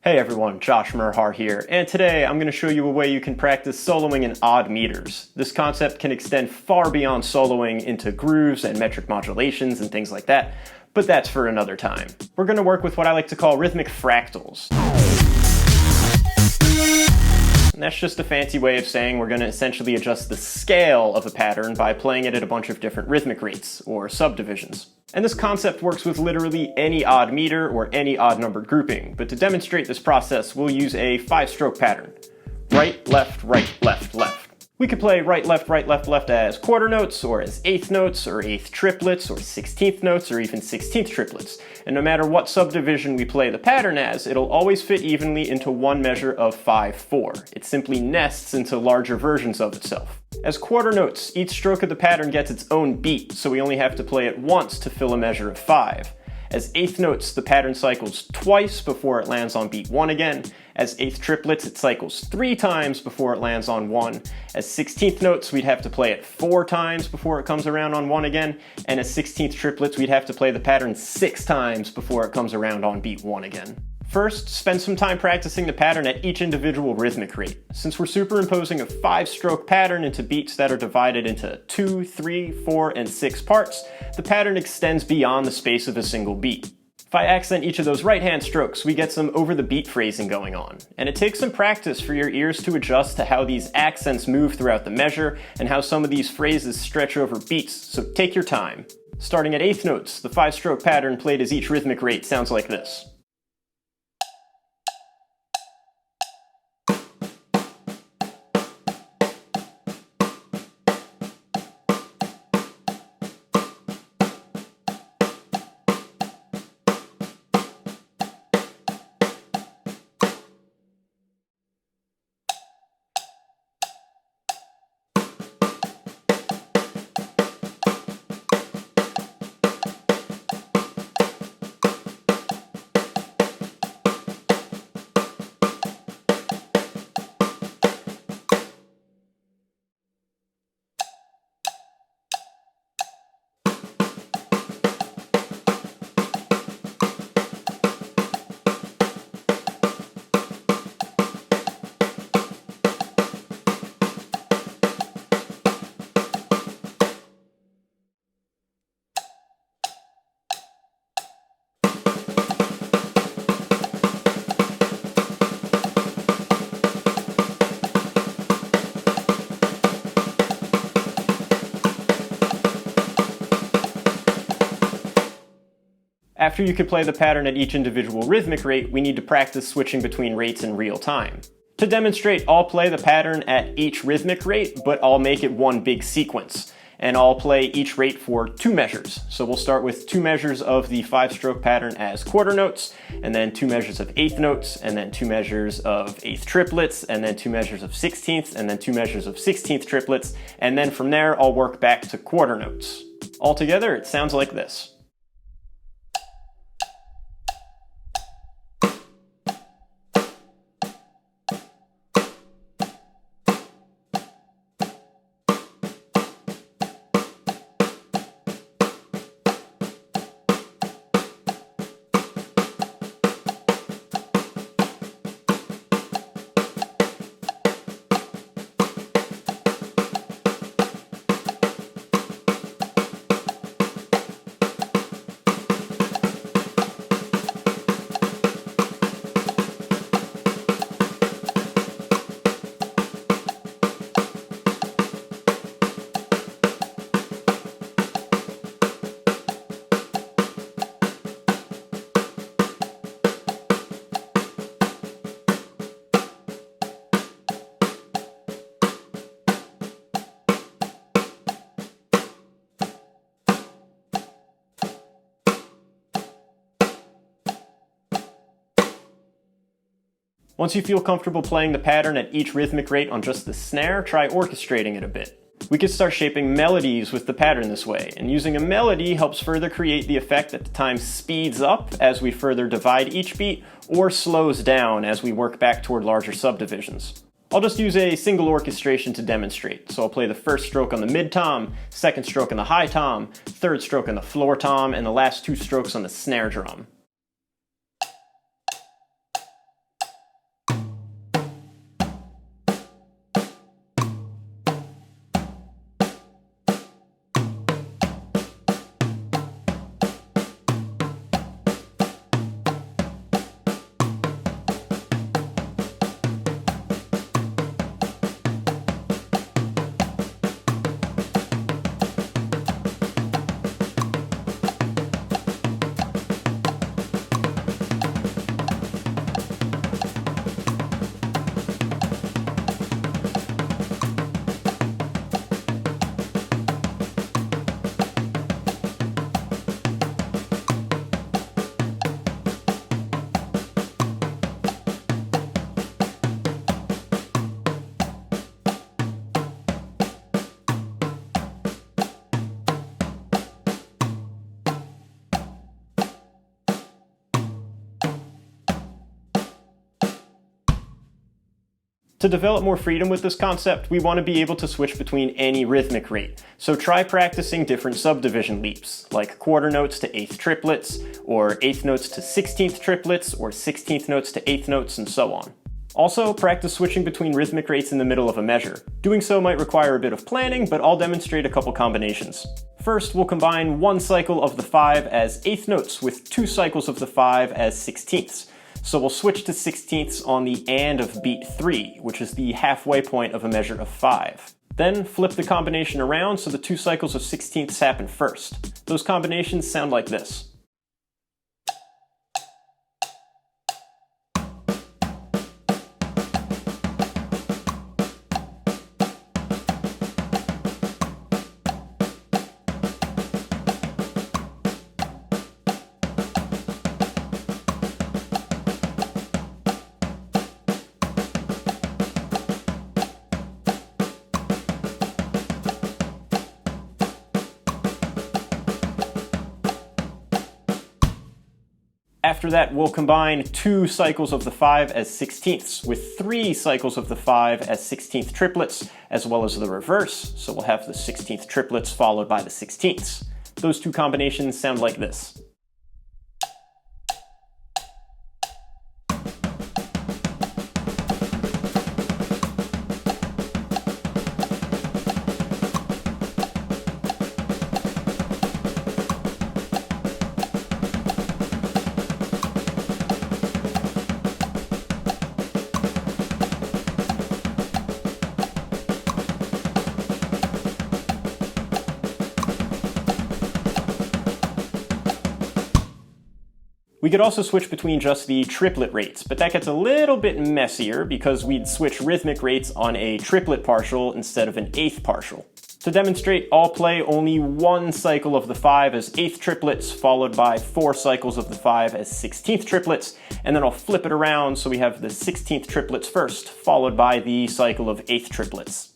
Hey everyone, Josh Merhar here, and today I'm going to show you a way you can practice soloing in odd meters. This concept can extend far beyond soloing into grooves and metric modulations and things like that, but that's for another time. We're going to work with what I like to call rhythmic fractals. And that's just a fancy way of saying we're going to essentially adjust the scale of a pattern by playing it at a bunch of different rhythmic rates, or subdivisions. And this concept works with literally any odd meter or any odd numbered grouping, but to demonstrate this process we'll use a 5-stroke pattern. Right, left, left. We could play right, left as quarter notes, or as eighth notes, or eighth triplets, or 16th notes, or even 16th triplets. And no matter what subdivision we play the pattern as, it'll always fit evenly into one measure of 5/4. It simply nests into larger versions of itself. As quarter notes, each stroke of the pattern gets its own beat, so we only have to play it once to fill a measure of 5. As eighth notes, the pattern cycles twice before it lands on beat 1 again. As eighth triplets, it cycles 3 times before it lands on 1. As 16th notes, we'd have to play it 4 times before it comes around on 1 again. And as 16th triplets, we'd have to play the pattern 6 times before it comes around on beat 1 again. First, spend some time practicing the pattern at each individual rhythmic rate. Since we're superimposing a 5-stroke pattern into beats that are divided into 2, 3, 4, and 6 parts, the pattern extends beyond the space of a single beat. If I accent each of those right-hand strokes, we get some over-the-beat phrasing going on. And it takes some practice for your ears to adjust to how these accents move throughout the measure and how some of these phrases stretch over beats, so take your time. Starting at eighth notes, the 5-stroke pattern played as each rhythmic rate sounds like this. After you can play the pattern at each individual rhythmic rate, we need to practice switching between rates in real time. To demonstrate, I'll play the pattern at each rhythmic rate, but I'll make it one big sequence. And I'll play each rate for 2 measures. So we'll start with 2 measures of the 5-stroke pattern as quarter notes, and then 2 measures of eighth notes, and then 2 measures of eighth triplets, and then 2 measures of 16th, and then 2 measures of 16th triplets, and then from there I'll work back to quarter notes. Altogether, it sounds like this. Once you feel comfortable playing the pattern at each rhythmic rate on just the snare, try orchestrating it a bit. We could start shaping melodies with the pattern this way, and using a melody helps further create the effect that the time speeds up as we further divide each beat, or slows down as we work back toward larger subdivisions. I'll just use a single orchestration to demonstrate. So I'll play the first stroke on the mid-tom, second stroke on the high-tom, third stroke on the floor-tom, and the last two strokes on the snare drum. To develop more freedom with this concept, we want to be able to switch between any rhythmic rate, so try practicing different subdivision leaps, like quarter notes to eighth triplets, or eighth notes to 16th triplets, or 16th notes to eighth notes, and so on. Also, practice switching between rhythmic rates in the middle of a measure. Doing so might require a bit of planning, but I'll demonstrate a couple combinations. First, we'll combine one cycle of the 5 as eighth notes with 2 cycles of the 5 as sixteenths. So we'll switch to sixteenths on the and of beat 3, which is the halfway point of a measure of 5. Then flip the combination around so the 2 cycles of sixteenths happen first. Those combinations sound like this. After that, we'll combine 2 cycles of the 5 as sixteenths with 3 cycles of the 5 as 16th triplets, as well as the reverse, so we'll have the 16th triplets followed by the sixteenths. Those 2 combinations sound like this. We could also switch between just the triplet rates, but that gets a little bit messier because we'd switch rhythmic rates on a triplet partial instead of an eighth partial. To demonstrate, I'll play only 1 cycle of the 5 as eighth triplets, followed by 4 cycles of the 5 as 16th triplets, and then I'll flip it around so we have the 16th triplets first, followed by the cycle of eighth triplets.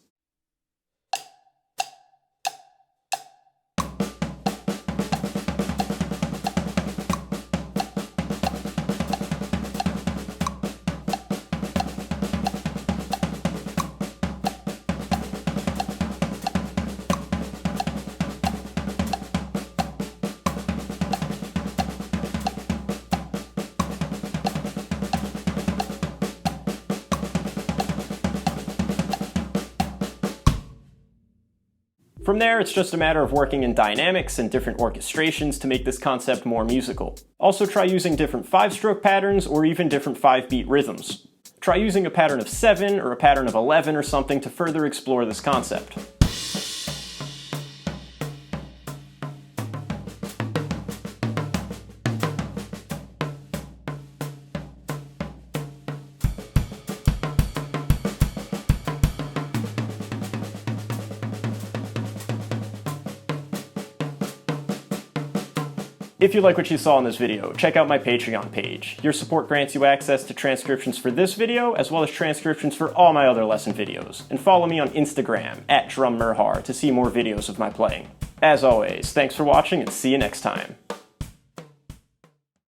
From there, it's just a matter of working in dynamics and different orchestrations to make this concept more musical. Also try using different 5-stroke patterns or even different 5-beat rhythms. Try using a pattern of 7 or a pattern of 11 or something to further explore this concept. If you like what you saw in this video, check out my Patreon page. Your support grants you access to transcriptions for this video, as well as transcriptions for all my other lesson videos. And follow me on Instagram, @drummerhar, to see more videos of my playing. As always, thanks for watching and see you next time.